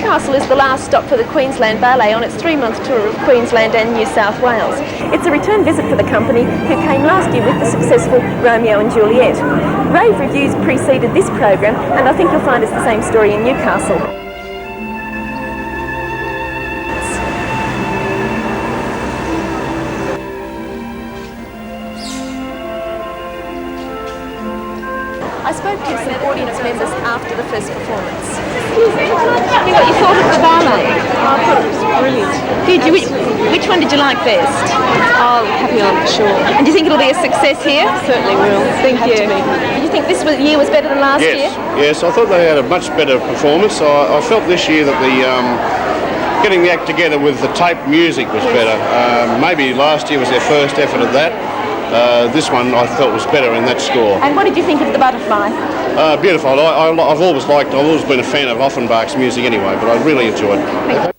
Newcastle is the last stop for the Queensland Ballet on its 3-month tour of Queensland and New South Wales. It's a return visit for the company who came last year with the successful Romeo and Juliet. Rave reviews preceded this program, and I think you'll find it's the same story in Newcastle. I spoke to some audience members after the first performance. Tell me what you thought of the ballet. I thought it was brilliant. Did you? Which one did you like best? Oh, Happy on Shore. And do you think it'll be a success here? Certainly will. Thank you. Do you think this year was better than last year? Yes, I thought they had a much better performance. I felt this year that the getting the act together with the tape music was better. Maybe last year was their first effort at that. This one I felt was better in that score. And what did you think of the butterfly? Beautiful. I've always been a fan of Offenbach's music anyway, but I really enjoyed it.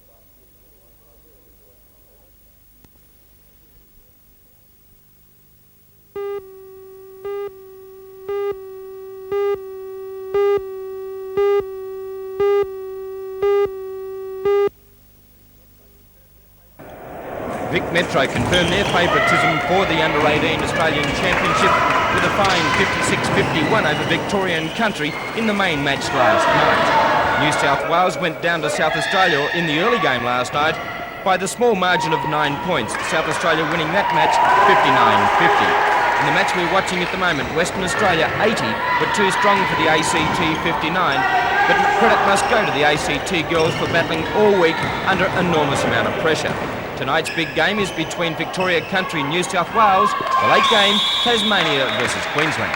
Vic Metro confirmed their favouritism for the Under-18 Australian Championship with a fine 56-51 over Victorian country in the main match last night. New South Wales went down to South Australia in the early game last night by the small margin of 9 points, South Australia winning that match 59-50. In the match we're watching at the moment, Western Australia 80, but too strong for the ACT 59. But credit must go to the ACT girls for battling all week under enormous amount of pressure. Tonight's big game is between Victoria Country and New South Wales. The late game, Tasmania versus Queensland.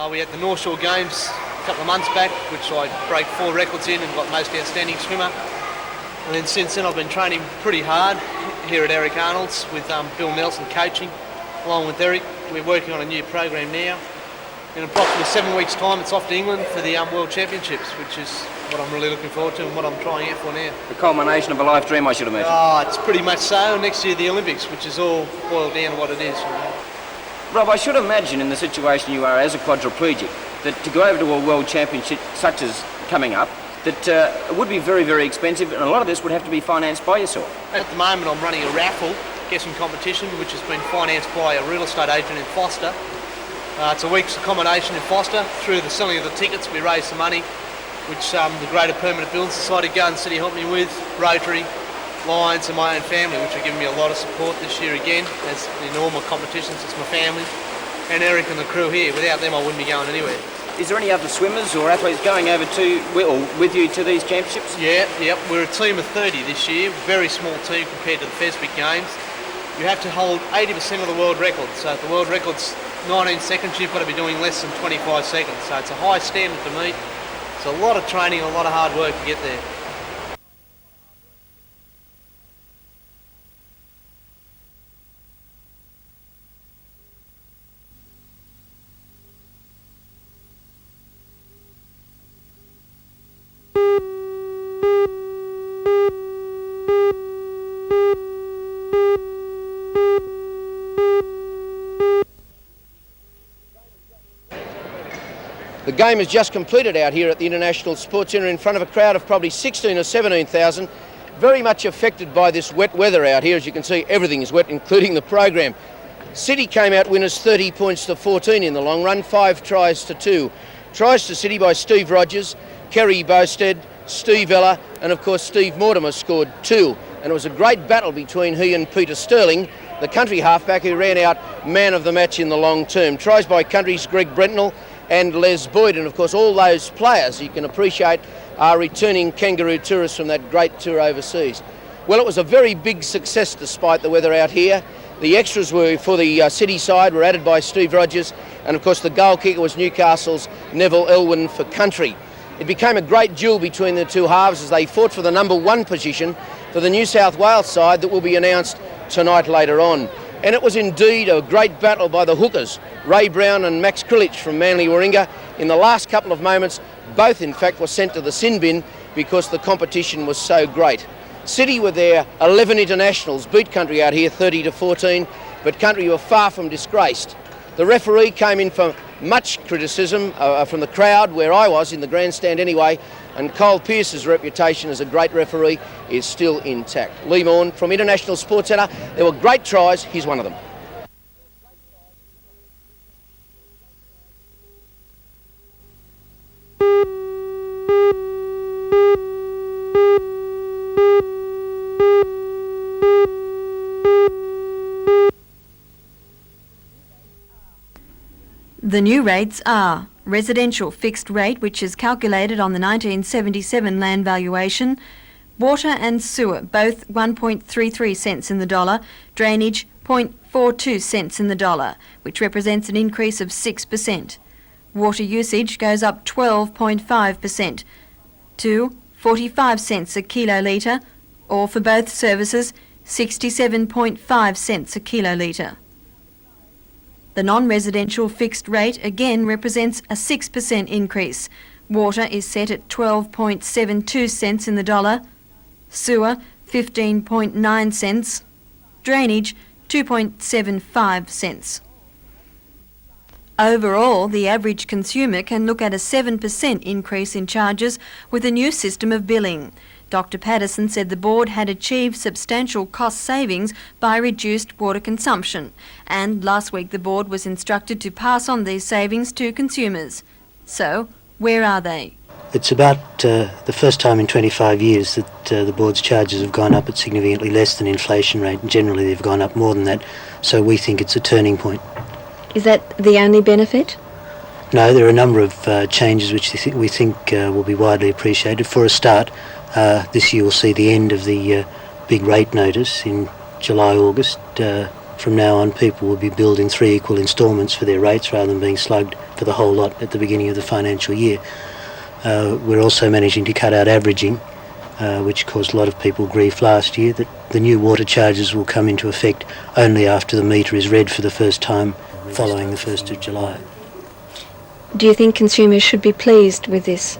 We had the North Shore Games a couple of months back, which I broke 4 records in and got most outstanding swimmer. And then since then I've been training pretty hard here at Eric Arnold's with Bill Nelson coaching, along with Eric. We're working on a new program now. In approximately 7 weeks' time it's off to England for the World Championships, which is what I'm really looking forward to and what I'm trying out for now. The culmination of a life dream, I should imagine. Oh, it's pretty much so. Next year the Olympics, which is all boiled down to what it is. Rob, I should imagine in the situation you are as a quadriplegic that to go over to a world championship such as coming up, that it would be very, very expensive, and a lot of this would have to be financed by yourself. At the moment I'm running a raffle guessing competition which has been financed by a real estate agent in Foster. It's a week's accommodation in Foster. Through the selling of the tickets we raised some money which the Greater Permanent Building Society, Garden City helped me with, Rotary, Lions and my own family, which have given me a lot of support this year again. As in normal competitions, it's my family and Eric and the crew here. Without them I wouldn't be going anywhere. Is there any other swimmers or athletes going over to, or with you to these championships? Yep. We're a team of 30 this year, very small team compared to the Feswick Games. You have to hold 80% of the world record. So if the world record's 19 seconds, you've got to be doing less than 25 seconds. So it's a high standard to meet. It's a lot of training, a lot of hard work to get there. The game is just completed out here at the International Sports Centre in front of a crowd of probably 16 or 17,000. Very much affected by this wet weather out here. As you can see, everything is wet, including the program. City came out winners 30 points to 14 in the long run, 5 tries to 2. Tries to City by Steve Rogers, Kerry Bowstead, Steve Ella, and of course Steve Mortimer scored 2. And it was a great battle between he and Peter Sterling, the country halfback who ran out man of the match in the long term. Tries by country's Greg Brentnell and Les Boyd, and of course all those players you can appreciate are returning kangaroo tourists from that great tour overseas. Well, it was a very big success despite the weather out here. The extras were for the City side were added by Steve Rogers, and of course the goal kicker was Newcastle's Neville Elwyn for country. It became a great duel between the two halves as they fought for the number 1 position for the New South Wales side that will be announced tonight later on. And it was indeed a great battle by the hookers, Ray Brown and Max Krilich from Manly Warringah. In the last couple of moments, both in fact were sent to the sin bin because the competition was so great. City with their 11 internationals beat Country out here 30-14, but Country were far from disgraced. The referee came in for much criticism from the crowd, where I was, in the grandstand anyway, and Cole Pearce's reputation as a great referee is still intact. Lee Morn from International Sports Centre. There were great tries. Here's one of them. The new rates are residential fixed rate, which is calculated on the 1977 land valuation, water and sewer, both 1.33 cents in the dollar, drainage 0.42 cents in the dollar, which represents an increase of 6%. Water usage goes up 12.5% to 45 cents a kilolitre, or for both services, 67.5 cents a kilolitre. The non-residential fixed rate again represents a 6% increase. Water is set at 12.72 cents in the dollar, sewer 15.9 cents, drainage 2.75 cents. Overall, the average consumer can look at a 7% increase in charges with a new system of billing. Dr. Patterson said the board had achieved substantial cost savings by reduced water consumption, and last week the board was instructed to pass on these savings to consumers. So, where are they? It's about the first time in 25 years that the board's charges have gone up at significantly less than inflation rate, and generally they've gone up more than that, so we think it's a turning point. Is that the only benefit? No, there are a number of changes which we think will be widely appreciated. For a start, this year we'll see the end of the big rate notice in July, August. From now on, people will be billed in 3 equal instalments for their rates rather than being slugged for the whole lot at the beginning of the financial year. We're also managing to cut out averaging, which caused a lot of people grief last year. That the new water charges will come into effect only after the meter is read for the first time following the 1st of July. Do you think consumers should be pleased with this?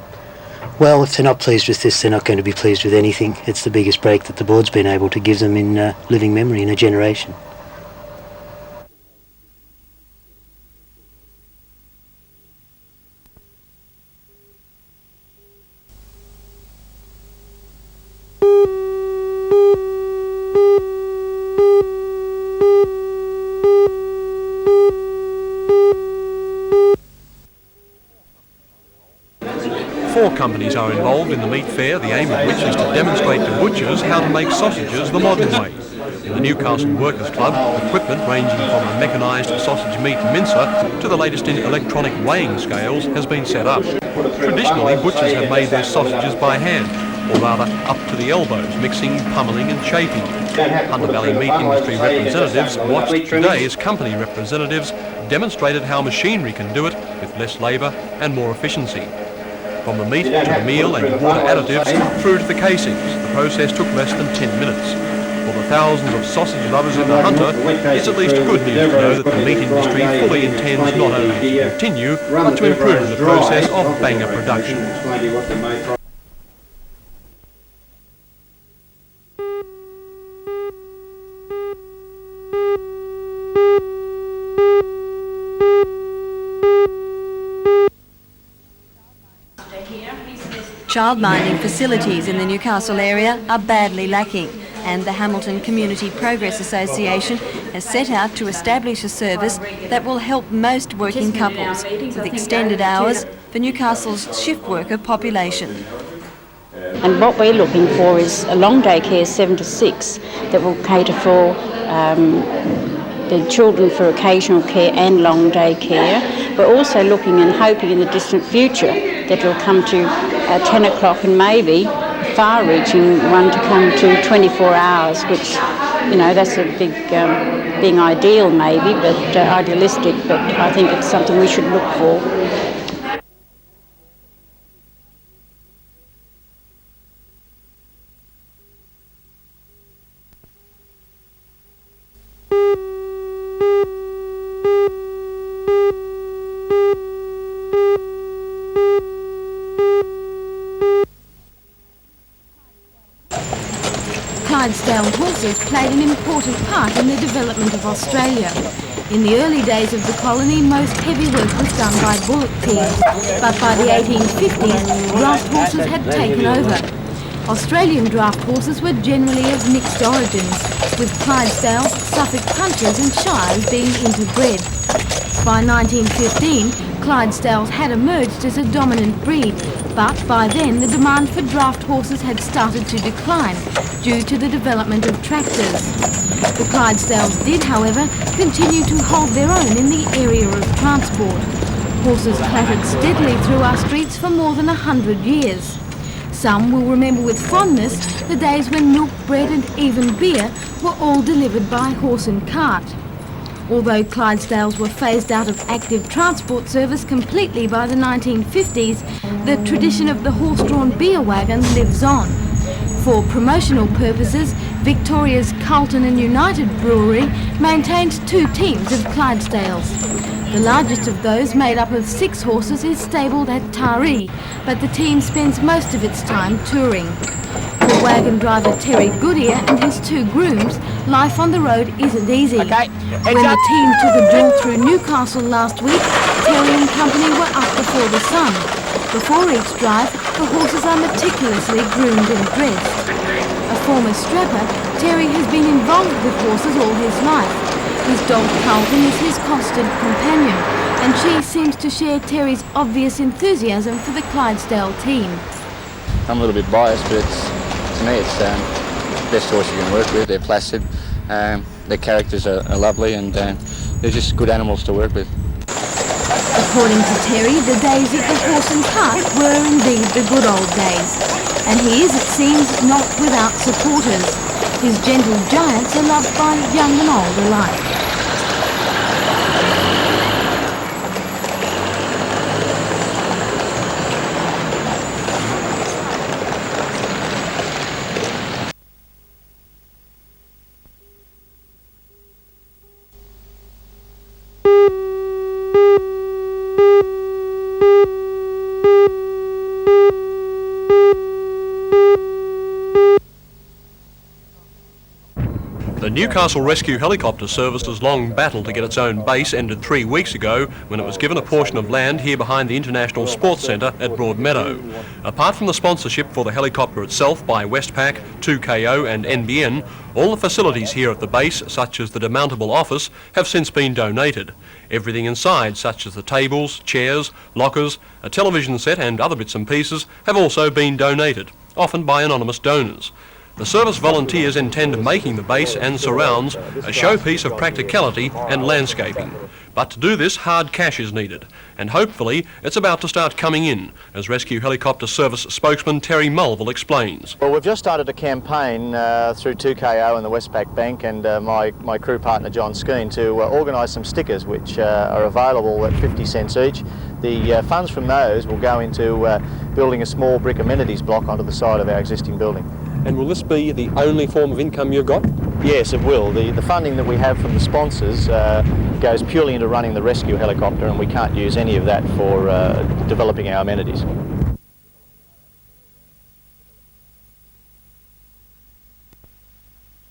Well, if they're not pleased with this, they're not going to be pleased with anything. It's the biggest break that the board's been able to give them in living memory in a generation. Companies are involved in the meat fair, the aim of which is to demonstrate to butchers how to make sausages the modern way. In the Newcastle Workers' Club, equipment ranging from a mechanised sausage meat mincer to the latest in electronic weighing scales has been set up. Traditionally, butchers have made their sausages by hand, or rather up to the elbows, mixing, pummelling and shaping. Hunter Valley meat industry representatives watched today as company representatives demonstrated how machinery can do it with less labour and more efficiency. From the meat to the meal and water additives through to the casings, the process took less than 10 minutes. For the thousands of sausage lovers in the Hunter, it's at least good news to know that the meat industry fully intends not only to continue, but to improve the process of banger production. Childminding facilities in the Newcastle area are badly lacking, and the Hamilton Community Progress Association has set out to establish a service that will help most working couples with extended hours for Newcastle's shift worker population. And what we're looking for is a long day care 7 to 6 that will cater for the children for occasional care and long day care. We're also looking and hoping in the distant future that will come to 10 o'clock and maybe far-reaching one to come to 24 hours, which, you know, that's a big, being ideal maybe, but idealistic, but I think it's something we should look for. Clydesdale horses played an important part in the development of Australia. In the early days of the colony, most heavy work was done by bullock teams, but by the 1850s, draft horses had taken over. Australian draft horses were generally of mixed origins, with Clydesdales, Suffolk Punchers and Shires being interbred. By 1915, Clydesdales had emerged as a dominant breed, but by then the demand for draft horses had started to decline due to the development of tractors. The Clydesdales did, however, continue to hold their own in the area of transport. Horses clattered steadily through our streets for more than 100 years. Some will remember with fondness the days when milk, bread and even beer were all delivered by horse and cart. Although Clydesdales were phased out of active transport service completely by the 1950s, the tradition of the horse-drawn beer wagon lives on. For promotional purposes, Victoria's Carlton and United Brewery maintains 2 teams of Clydesdales. The largest of those, made up of 6 horses, is stabled at Taree, but the team spends most of its time touring. For wagon driver Terry Goodyear and his 2 grooms, life on the road isn't easy. When the team took a jaunt through Newcastle last week, Terry and company were up before the sun. Before each drive, the horses are meticulously groomed and dressed. A former strapper, Terry has been involved with horses all his life. His dog Carlton is his constant companion, and she seems to share Terry's obvious enthusiasm for the Clydesdale team. I'm a little bit biased, but to me it's the best horse you can work with. They're placid, their characters are lovely, and they're just good animals to work with. According to Terry, the days of the horse and cart were indeed the good old days, and he is, it seems, not without supporters. His gentle giants are loved by young and old alike. The Newcastle Rescue Helicopter Service has long battled to get its own base ended 3 weeks ago when it was given a portion of land here behind the International Sports Centre at Broadmeadow. Apart from the sponsorship for the helicopter itself by Westpac, 2KO and NBN, all the facilities here at the base, such as the demountable office, have since been donated. Everything inside, such as the tables, chairs, lockers, a television set and other bits and pieces, have also been donated, often by anonymous donors. The service volunteers intend making the base and surrounds a showpiece of practicality and landscaping. But to do this, hard cash is needed, and hopefully it's about to start coming in, as Rescue Helicopter Service spokesman Terry Mulville explains. Well, we've just started a campaign through 2KO and the Westpac Bank and my crew partner John Skeen to organise some stickers which are available at 50 cents each. The funds from those will go into building a small brick amenities block onto the side of our existing building. And will this be the only form of income you've got? Yes, it will. The funding that we have from the sponsors goes purely into running the rescue helicopter, and we can't use any of that for developing our amenities.